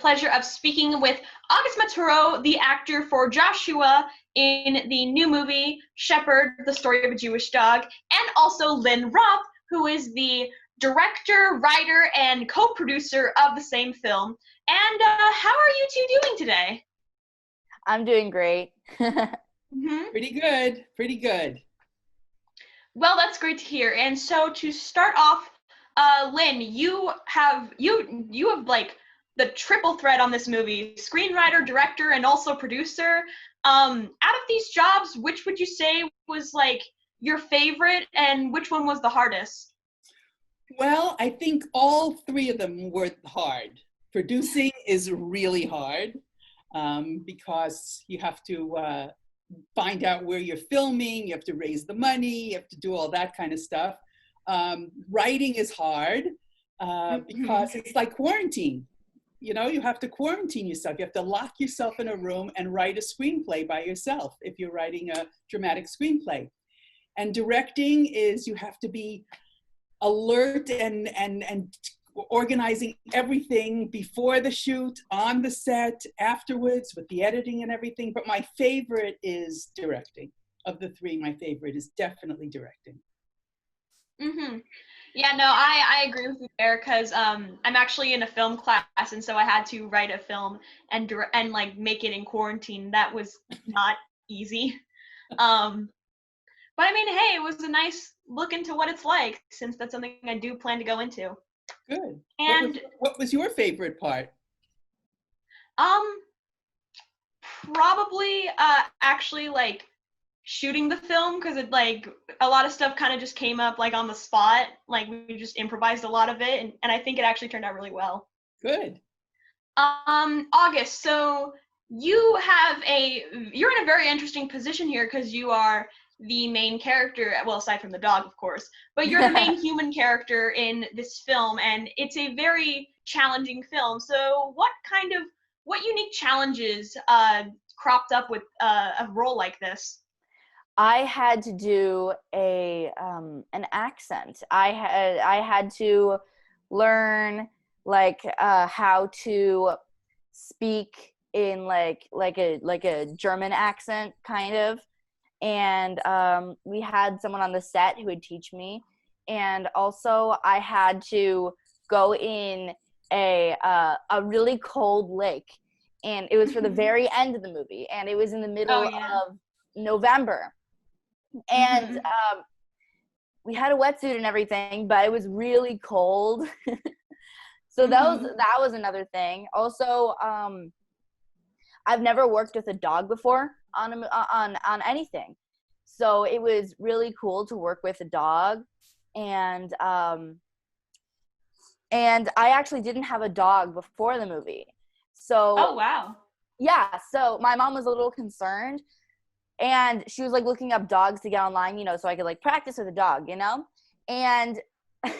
pleasure of speaking with August Maturo, the actor for Joshua in the new movie Shepherd, the Story of a Jewish Dog, and also Lynn Roth, who is the director, writer, and co-producer of the same film. And how are you two doing today? I'm doing great. Pretty good, pretty good. Well, that's great to hear. And so to start off, Lynn, you have like the triple threat on this movie: screenwriter, director, and also producer. Out of these jobs, which would you say was like your favorite, and which one was the hardest? Well, I think all three of them were hard. Producing is really hard because you have to find out where you're filming, you have to raise the money, you have to do all that kind of stuff. Writing is hard because it's like quarantine. You know, you have to quarantine yourself. You have to lock yourself in a room and write a screenplay by yourself if you're writing a dramatic screenplay. And directing is you have to be alert and organizing everything before the shoot, on the set, afterwards with the editing and everything. But my favorite is directing. Of the three, my favorite is definitely directing. Yeah, no, I agree with you there, because I'm actually in a film class, and so I had to write a film and like make it in quarantine. That was not easy. But I mean, hey, it was a nice look into what it's like, since that's something I do plan to go into. Good. And what was your favorite part? Probably actually like shooting the film, because it like a lot of stuff kind of just came up like on the spot. Like we just improvised a lot of it, and I think it actually turned out really well. Good. August, so you're in a very interesting position here, because you are the main character, well, aside from the dog, of course, but you're the main human character in this film, and it's a very challenging film. So what unique challenges cropped up with a role like this? I had to do an accent. I had to learn like how to speak in like a German accent kind of. And we had someone on the set who would teach me, and also I had to go in a really cold lake, and it was for the very end of the movie, and it was in the middle of November, and we had a wetsuit and everything, but it was really cold. So that was another thing. Also, I've never worked with a dog before on anything, so it was really cool to work with a dog, and I actually didn't have a dog before the movie. So oh wow. Yeah, so my mom was a little concerned, and she was like looking up dogs to get online, so I could like practice with a dog, and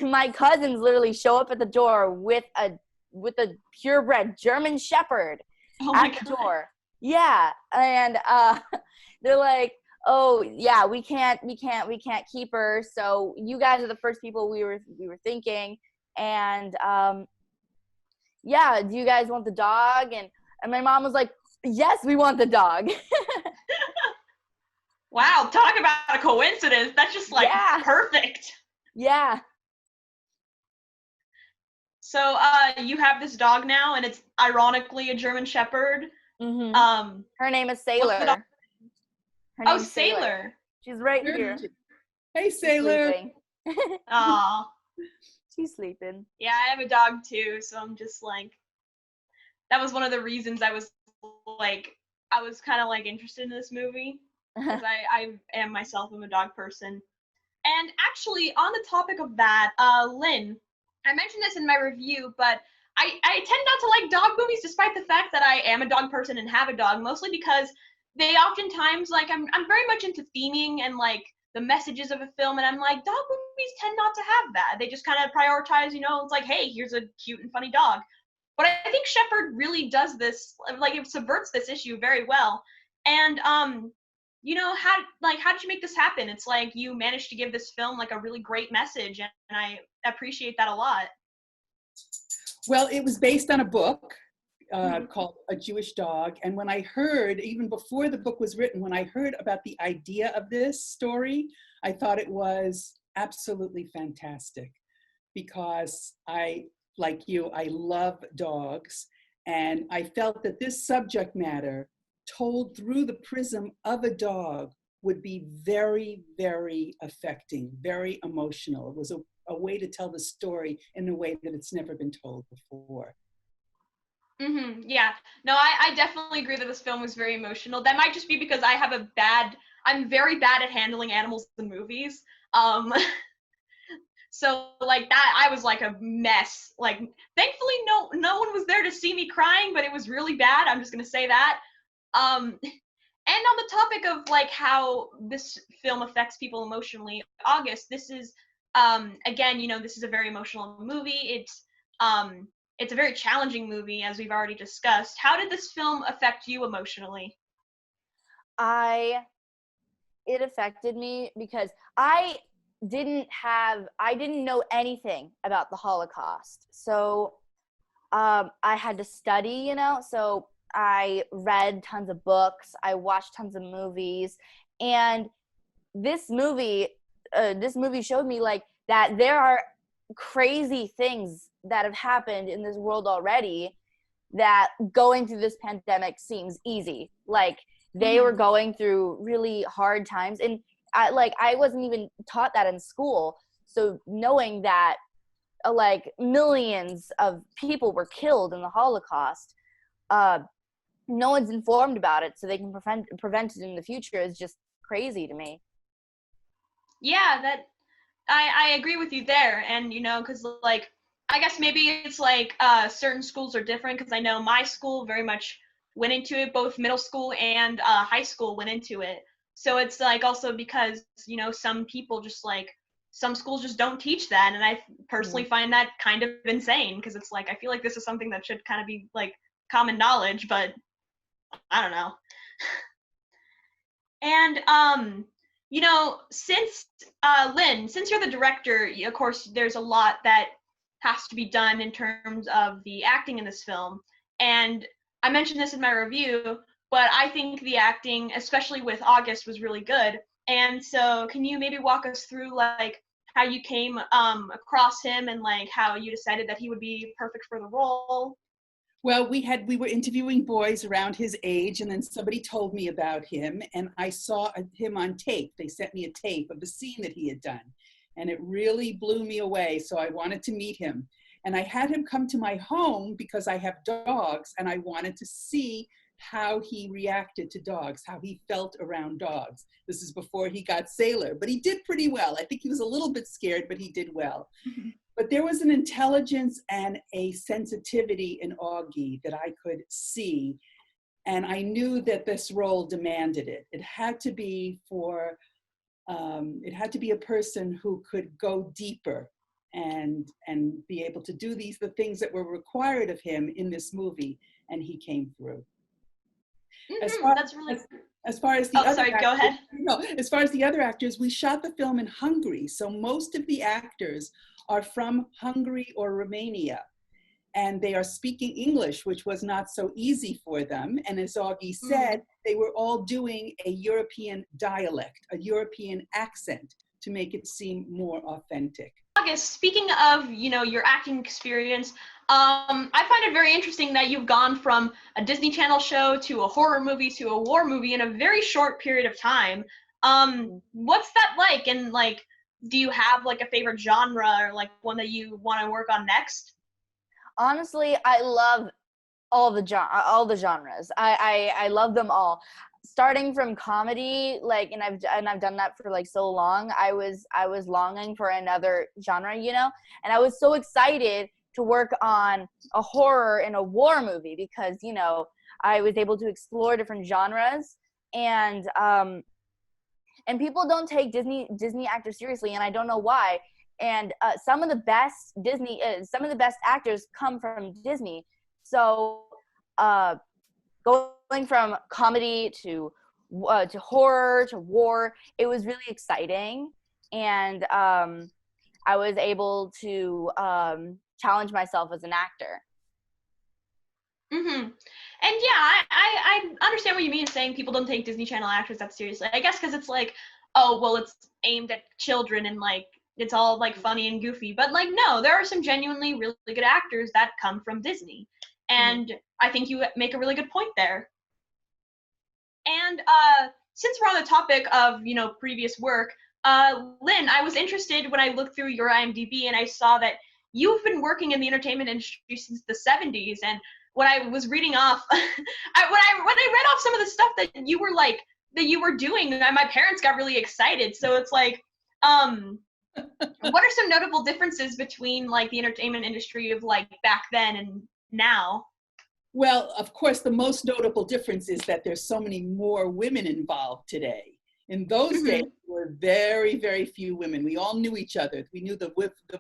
my cousins literally show up at the door with a purebred German Shepherd at the door. Yeah, and they're like, "Oh, yeah, we can't keep her. So you guys are the first people we were thinking, and yeah, do you guys want the dog?" And my mom was like, "Yes, we want the dog." Wow, talk about a coincidence. That's just like perfect. Yeah. So you have this dog now, and it's ironically a German Shepherd. Her name is Sailor. Her name's Sailor. She's right here. Hey, Sailor. Aw. She's sleeping. Yeah, I have a dog too, so I'm just like, that was one of the reasons I was kind of like interested in this movie, because I am myself, I'm a dog person. And actually, on the topic of that, Lynn, I mentioned this in my review, but I tend not to like dog movies, despite the fact that I am a dog person and have a dog, mostly because they oftentimes, like, I'm very much into theming and like the messages of a film, and I'm like, dog movies tend not to have that. They just kind of prioritize, it's like, hey, here's a cute and funny dog. But I think Shepherd really does this, like, it subverts this issue very well. And how did you make this happen? It's like you managed to give this film like a really great message, and I appreciate that a lot. Well, it was based on a book. called A Jewish Dog. And when I heard, even before the book was written, when I heard about the idea of this story, I thought it was absolutely fantastic, because like you, I love dogs. And I felt that this subject matter told through the prism of a dog would be very, very affecting, very emotional. It was a way to tell the story in a way that it's never been told before. Yeah, no, I definitely agree that this film was very emotional. That might just be because I'm very bad at handling animals in movies. So like that, I was like a mess. Like, thankfully, no one was there to see me crying, but it was really bad. I'm just gonna say that. And on the topic of like how this film affects people emotionally, August, this is again, this is a very emotional movie. It's a very challenging movie, as we've already discussed. How did this film affect you emotionally? It affected me because I didn't know anything about the Holocaust. So I had to study, so I read tons of books, I watched tons of movies, and this movie showed me like that there are crazy things that have happened in this world already, that going through this pandemic seems easy. Like, they were going through really hard times, and I wasn't even taught that in school. So knowing that like millions of people were killed in the Holocaust, no one's informed about it, so they can prevent it in the future, is just crazy to me. Yeah, that I agree with you there. And because like I guess maybe it's like certain schools are different, because I know my school very much went into it. Both middle school and high school went into it. So it's like also because some people just like some schools just don't teach that, and I personally find that kind of insane, because it's like I feel like this is something that should kind of be like common knowledge, but I don't know. And since Lynn, since you're the director, of course, there's a lot that has to be done in terms of the acting in this film. And I mentioned this in my review, but I think the acting, especially with August, was really good. And so, can you maybe walk us through like how you came across him, and like how you decided that he would be perfect for the role? Well, we were interviewing boys around his age, and then somebody told me about him, and I saw him on tape. They sent me a tape of a scene that he had done, and it really blew me away. So I wanted to meet him, and I had him come to my home because I have dogs, and I wanted to see how he reacted to dogs, how he felt around dogs. This is before he got Sailor, but he did pretty well. I think he was a little bit scared, but he did well. But there was an intelligence and a sensitivity in Augie that I could see, and I knew that this role demanded it. It had to be a person who could go deeper and be able to do the things that were required of him in this movie, and he came through. That's really. As far as the other sorry, actors, go ahead. No, as far as the other actors, we shot the film in Hungary, so most of the actors are from Hungary or Romania, and they are speaking English, which was not so easy for them. And as Augie said, they were all doing a European dialect, a European accent, to make it seem more authentic. August, speaking of your acting experience, I find it very interesting that you've gone from a Disney Channel show to a horror movie to a war movie in a very short period of time. What's that like? And like, do you have like a favorite genre, or like one that you want to work on next? Honestly, I love all the genres. I love them all. Starting from comedy, like, and I've done that for like so long. I was longing for another genre, and I was so excited to work on a horror and a war movie, because I was able to explore different genres, and people don't take Disney actors seriously, and I don't know why. And some of the best actors come from Disney. So going from comedy to horror to war, it was really exciting, and I was able to challenge myself as an actor. Mm-hmm. And yeah, I understand what you mean saying people don't take Disney Channel actors that seriously. I guess because it's like, oh, well, it's aimed at children and like it's all like funny and goofy. But like, no, there are some genuinely really good actors that come from Disney. And I think you make a really good point there. And since we're on the topic of, you know, previous work, Lynn, I was interested when I looked through your IMDb and I saw that you've been working in the entertainment industry since the 70s. And when I was reading off, when I read off some of the stuff that you were like, that you were doing, my parents got really excited. So it's like, what are some notable differences between like the entertainment industry of like back then and now? Well, of course, the most notable difference is that there's so many more women involved today. In those days, there were very, very few women. We all knew each other. We knew the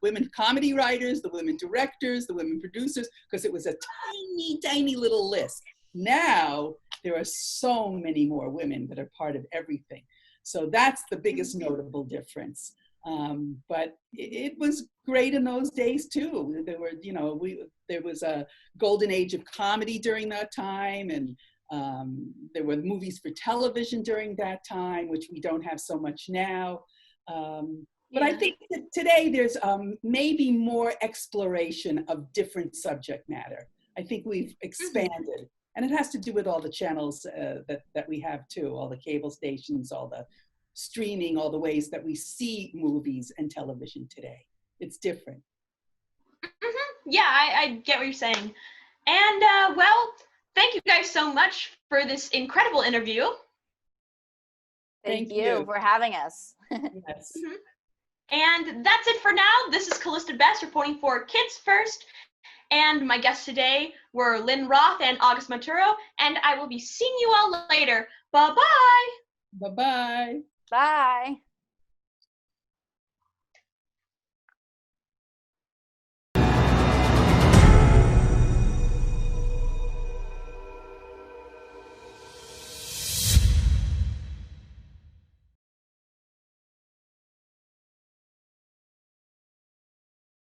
women comedy writers, the women directors, the women producers, because it was a tiny, tiny little list. Now, there are so many more women that are part of everything. So that's the biggest notable difference. But it was great in those days too. There were, you know, there was a golden age of comedy during that time, and there were movies for television during that time, which we don't have so much now. But I think that today there's maybe more exploration of different subject matter. I think we've expanded, and it has to do with all the channels that we have too, all the cable stations, all the streaming, all the ways that we see movies and television today. It's different. Yeah, I get what you're saying. And well, thank you guys so much for this incredible interview. Thank you for having us. Yes. And that's it for now. This is Calista B reporting for Kids First. And my guests today were Lynn Roth and August Maturo. And I will be seeing you all later. Bye-bye. Bye-bye. Bye.